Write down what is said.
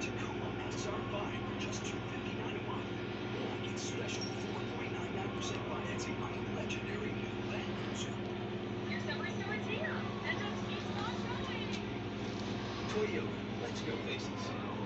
Tacoma SR5 for just $259 a month. Or get special 4.99% financing on a legendary new Land Cruiser. Your summer still is here, and just keeps on going. Toyota, let's go places.